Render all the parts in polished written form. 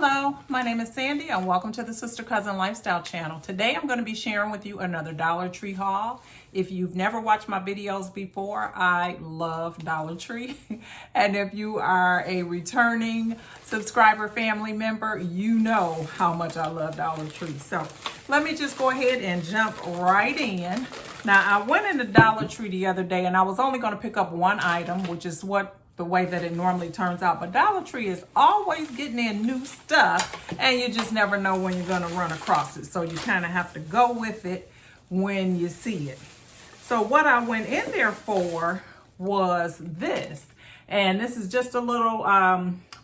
Hello, my name is Sandy and welcome to the Sister Cousin Lifestyle channel. Today I'm going to be sharing with you another Dollar Tree haul. If you've never watched my videos before, I love Dollar Tree. And if you are a returning subscriber family member, you know how much I love Dollar Tree. So let me just go ahead and jump right in. Now I went into Dollar Tree the other day and I was only going to pick up one item, which is the way that it normally turns out. But Dollar Tree is always getting in new stuff and you just never know when you're gonna run across it. So you kind of have to go with it when you see it. So what I went in there for was this. And this is just a little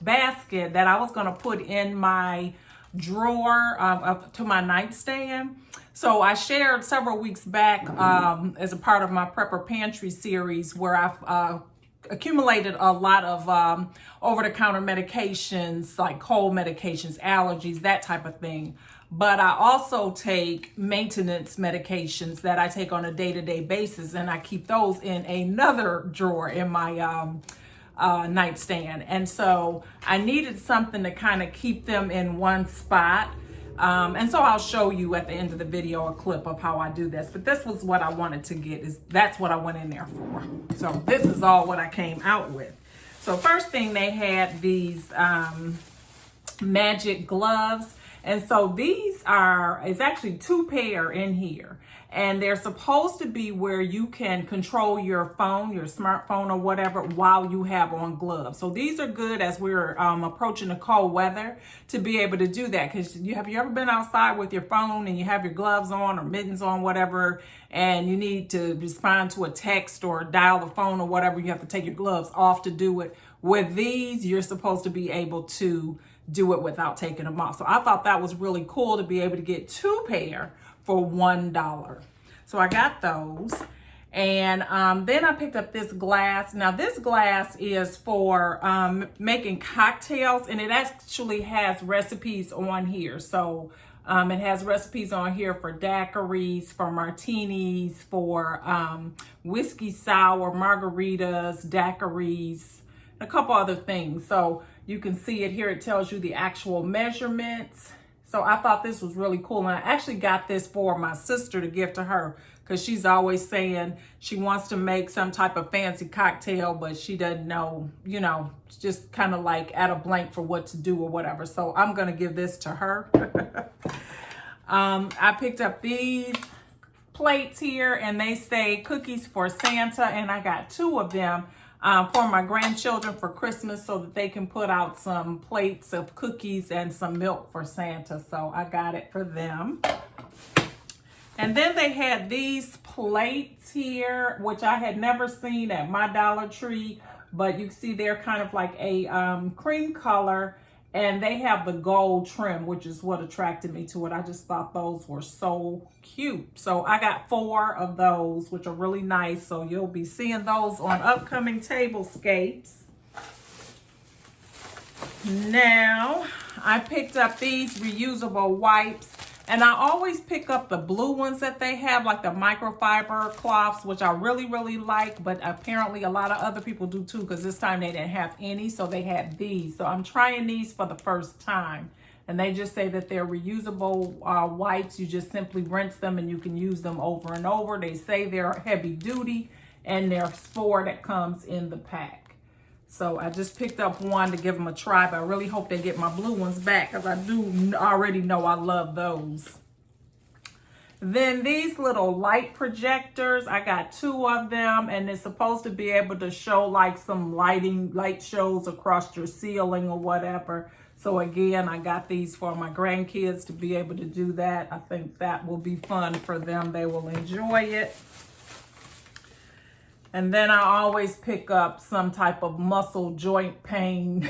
basket that I was gonna put in my drawer up to my nightstand. So I shared several weeks back as a part of my Prepper Pantry series where I've accumulated a lot of over-the-counter medications, like cold medications, allergies, that type of thing. But I also take maintenance medications that I take on a day-to-day basis, and I keep those in another drawer in my nightstand. And so I needed something to kind of keep them in one spot. And so I'll show you at the end of the video a clip of how I do this. But this was what I wanted to get. That's what I went in there for. So this is all what I came out with. So first thing, they had these magic gloves. And so these it's actually two pair in here. And they're supposed to be where you can control your phone, your smartphone or whatever, while you have on gloves. So these are good as we're approaching the cold weather to be able to do that. Because have you ever been outside with your phone and you have your gloves on or mittens on, whatever, and you need to respond to a text or dial the phone or whatever, you have to take your gloves off to do it. With these, you're supposed to be able to do it without taking them off. So I thought that was really cool to be able to get two pair for $1. So I got those. And then I picked up this glass. Now this glass is for making cocktails, and it actually has recipes on here. So it has recipes on here for daiquiris, for martinis, for whiskey sour, margaritas, daiquiris, a couple other things. So you can see it here. It tells you the actual measurements. So I thought this was really cool. And I actually got this for my sister to give to her because she's always saying she wants to make some type of fancy cocktail, but she doesn't know, just kind of like at a blank for what to do or whatever. So I'm going to give this to her. I picked up these plates here and they say cookies for Santa, and I got two of them for my grandchildren for Christmas so that they can put out some plates of cookies and some milk for Santa. So I got it for them. And then they had these plates here, which I had never seen at my Dollar Tree, but you can see they're kind of like a cream color, and they have the gold trim, which is what attracted me to it. I just thought those were so cute. So I got 4 of those, which are really nice. So you'll be seeing those on upcoming tablescapes. Now, I picked up these reusable wipes. And I always pick up the blue ones that they have, like the microfiber cloths, which I really, really like. But apparently a lot of other people do too, because this time they didn't have any, so they had these. So I'm trying these for the first time. And they just say that they're reusable wipes. You just simply rinse them and you can use them over and over. They say they're heavy duty, and there's 4 that comes in the pack. So I just picked up one to give them a try, but I really hope they get my blue ones back because I do already know I love those. Then these little light projectors, I got 2 of them, and it's supposed to be able to show like some light shows across your ceiling or whatever. So again, I got these for my grandkids to be able to do that. I think that will be fun for them. They will enjoy it. And then I always pick up some type of muscle joint pain,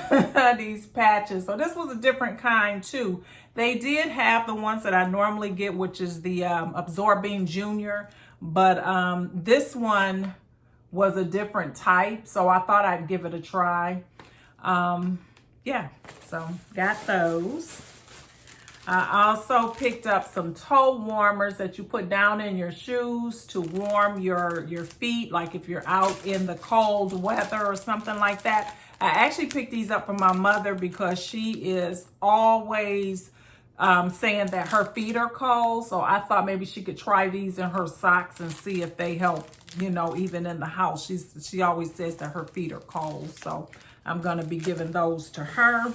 these patches. So this was a different kind too. They did have the ones that I normally get, which is the Absorbing Junior. But this one was a different type. So I thought I'd give it a try. Yeah, so got those. I also picked up some toe warmers that you put down in your shoes to warm your feet, like if you're out in the cold weather or something like that. I actually picked these up from my mother because she is always saying that her feet are cold. So I thought maybe she could try these in her socks and see if they help, you know, even in the house. She always says that her feet are cold. So I'm going to be giving those to her.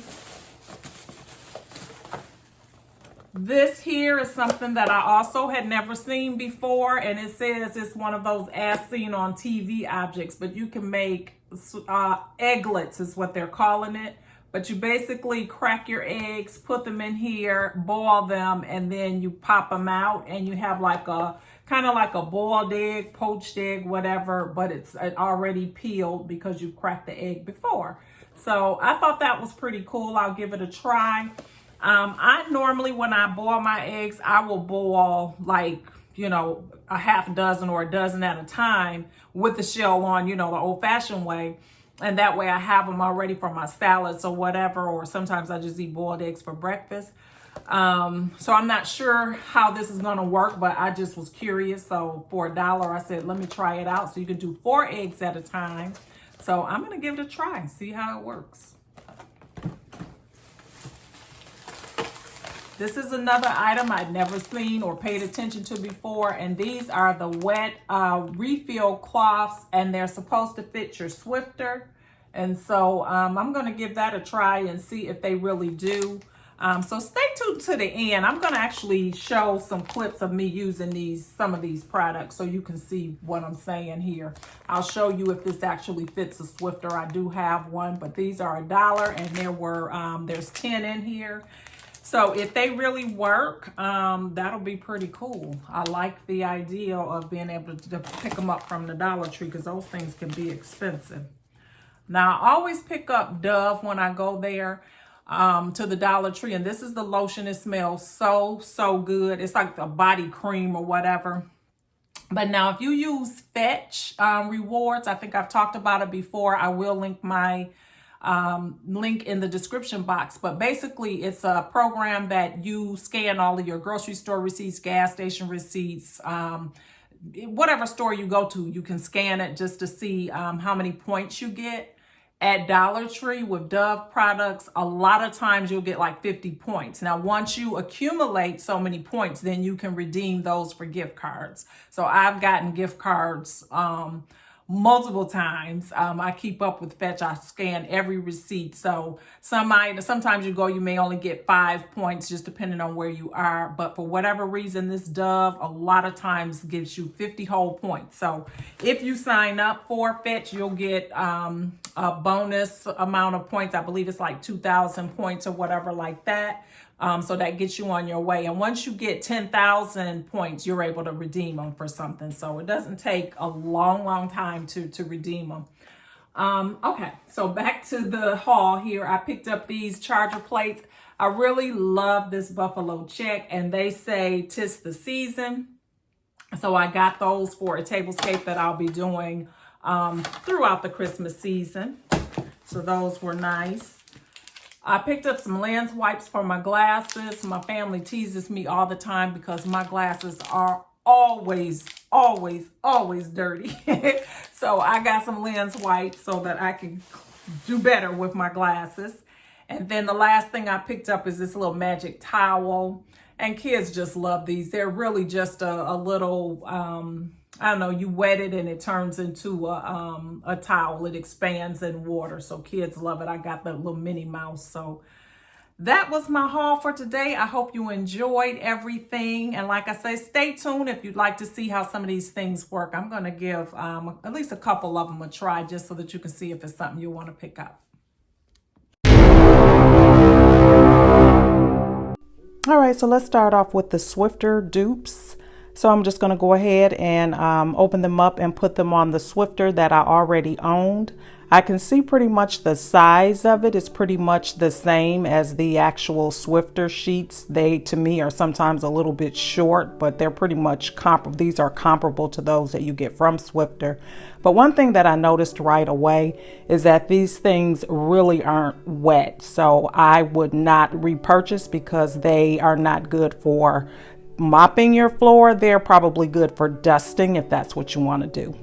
This here is something that I also had never seen before, and it says it's one of those as seen on TV objects, but you can make egglets is what they're calling it. But you basically crack your eggs, put them in here, boil them, and then you pop them out, and you have like a kind of like a boiled egg, poached egg, whatever, but it's already peeled because you cracked the egg before. So I thought that was pretty cool. I'll give it a try. I normally, when I boil my eggs, I will boil like, you know, a half dozen or a dozen at a time with the shell on, you know, the old fashioned way. And that way I have them already for my salads or whatever, or sometimes I just eat boiled eggs for breakfast. So I'm not sure how this is going to work, but I just was curious. So for $1, I said, let me try it out. So you can do 4 eggs at a time. So I'm going to give it a try and see how it works. This is another item I'd never seen or paid attention to before, and these are the wet refill cloths, and they're supposed to fit your Swifter. And so I'm going to give that a try and see if they really do. So stay tuned to the end. I'm going to actually show some clips of me using some of these products so you can see what I'm saying here. I'll show you if this actually fits a Swifter. I do have one, but these are $1, and there's 10 in here. So if they really work, that'll be pretty cool. I like the idea of being able to pick them up from the Dollar Tree because those things can be expensive. Now, I always pick up Dove when I go there to the Dollar Tree. And this is the lotion. It smells so, so good. It's like a body cream or whatever. But now if you use Fetch rewards, I think I've talked about it before. I will link my link in the description box, but basically it's a program that you scan all of your grocery store receipts, gas station receipts, whatever store you go to, you can scan it just to see how many points you get. At Dollar Tree with Dove products, a lot of times you'll get like 50 points. Now, once you accumulate so many points, then you can redeem those for gift cards. So I've gotten gift cards multiple times. I keep up with Fetch. I scan every receipt. So sometimes you may only get 5 points just depending on where you are. But for whatever reason, this Dove a lot of times gives you 50 whole points. So if you sign up for Fetch, you'll get a bonus amount of points. I believe it's like 2,000 points or whatever like that. So that gets you on your way. And once you get 10,000 points, you're able to redeem them for something. So it doesn't take a long time to redeem them. Okay, so back to the haul here. I picked up these charger plates. I really love this buffalo check, and they say 'tis the season. So I got those for a tablescape that I'll be doing throughout the Christmas season. So those were nice. I picked up some lens wipes for my glasses. My family teases me all the time because my glasses are always dirty. So I got some lens wipes so that I can do better with my glasses. And then the last thing I picked up is this little magic towel. And kids just love these. They're really just a little, I don't know, you wet it and it turns into a towel. It expands in water. So kids love it. I got the little Minnie Mouse. So that was my haul for today. I hope you enjoyed everything. And like I say, stay tuned if you'd like to see how some of these things work. I'm going to give at least a couple of them a try just so that you can see if it's something you want to pick up. All right, so let's start off with the Swifter dupes. So I'm just going to go ahead and open them up and put them on the Swifter that I already owned. I can see pretty much the size of it is pretty much the same as the actual Swiffer sheets. They, to me, are sometimes a little bit short, but they're pretty much comparable. These are comparable to those that you get from Swiffer. But one thing that I noticed right away is that these things really aren't wet. So I would not repurchase because they are not good for mopping your floor. They're probably good for dusting if that's what you want to do.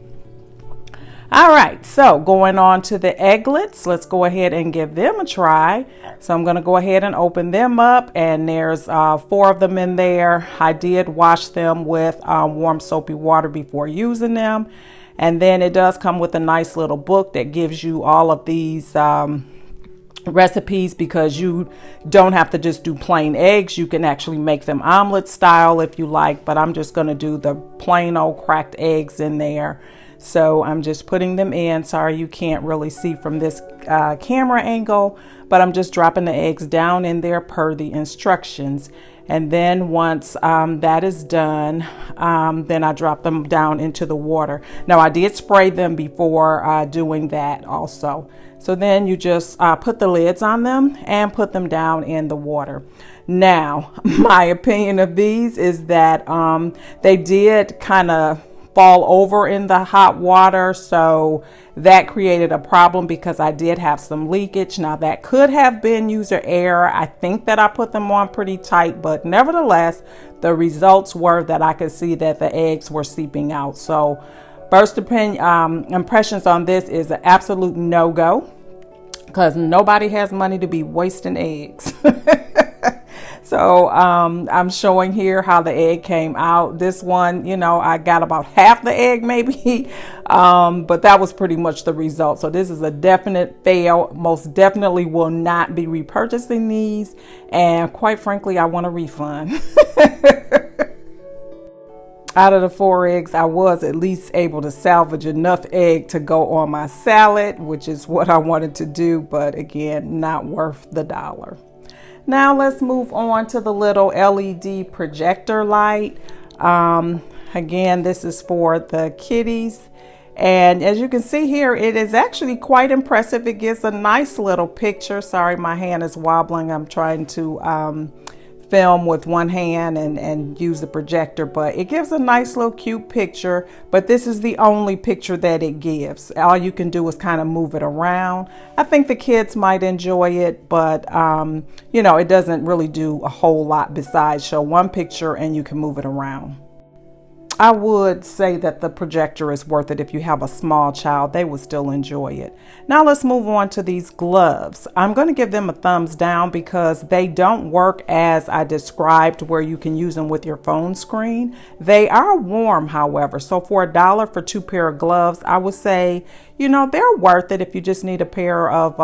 All right, so going on to the Egglets, let's go ahead and give them a try. So I'm going to go ahead and open them up, and there's 4 of them in there. I did wash them with warm soapy water before using them. And then it does come with a nice little book that gives you all of these recipes, because you don't have to just do plain eggs. You can actually make them omelet style if you like, but I'm just going to do the plain old cracked eggs in there. So I'm just putting them in. Sorry, you can't really see from this camera angle, but I'm just dropping the eggs down in there per the instructions. And then once that is done, then I drop them down into the water. Now, I did spray them before doing that also. So then you just put the lids on them and put them down in the water. Now, my opinion of these is that they did kind of fall over in the hot water, so that created a problem because I did have some leakage. Now, that could have been user error. I think that I put them on pretty tight, but nevertheless, the results were that I could see that the eggs were seeping out. So first impressions on this is an absolute no-go, because nobody has money to be wasting eggs. So I'm showing here how the egg came out. This one, you know, I got about half the egg maybe, but that was pretty much the result. So this is a definite fail. Most definitely will not be repurchasing these. And quite frankly, I want a refund. Out of the 4 eggs, I was at least able to salvage enough egg to go on my salad, which is what I wanted to do. But again, not worth the $1. Now let's move on to the little LED projector light. Again, this is for the kitties. And as you can see here, it is actually quite impressive. It gives a nice little picture. Sorry, my hand is wobbling. I'm trying to film with one hand and use the projector, but it gives a nice little cute picture. But this is the only picture that it gives. All you can do is kind of move it around. I think the kids might enjoy it, but you know, it doesn't really do a whole lot besides show one picture and you can move it around. I would say that the projector is worth it if you have a small child. They would still enjoy it. Now let's move on to these gloves. I'm going to give them a thumbs down because they don't work as I described, where you can use them with your phone screen. They are warm, however. So for $1 for 2 pair of gloves, I would say, you know, they're worth it if you just need a pair of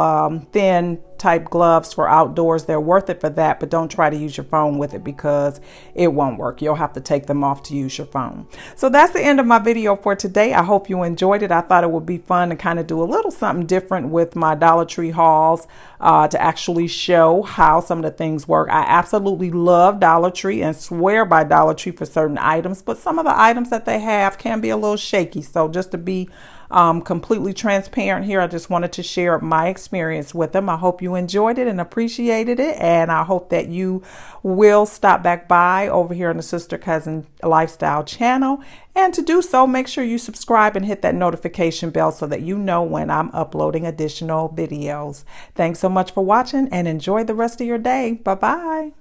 thin type gloves for outdoors. They're worth it for that, but don't try to use your phone with it because it won't work. You'll have to take them off to use your phone. So that's the end of my video for today. I hope you enjoyed it. I thought it would be fun to kind of do a little something different with my Dollar Tree hauls to actually show how some of the things work. I absolutely love Dollar Tree and swear by Dollar Tree for certain items, but some of the items that they have can be a little shaky. So just to be completely transparent here, I just wanted to share my experience with them. I hope you enjoyed it and appreciated it, and I hope that you will stop back by over here on the Sister Cousin Lifestyle channel. And to do so, make sure you subscribe and hit that notification bell so that you know when I'm uploading additional videos. Thanks so much for watching and enjoy the rest of your day. Bye-bye.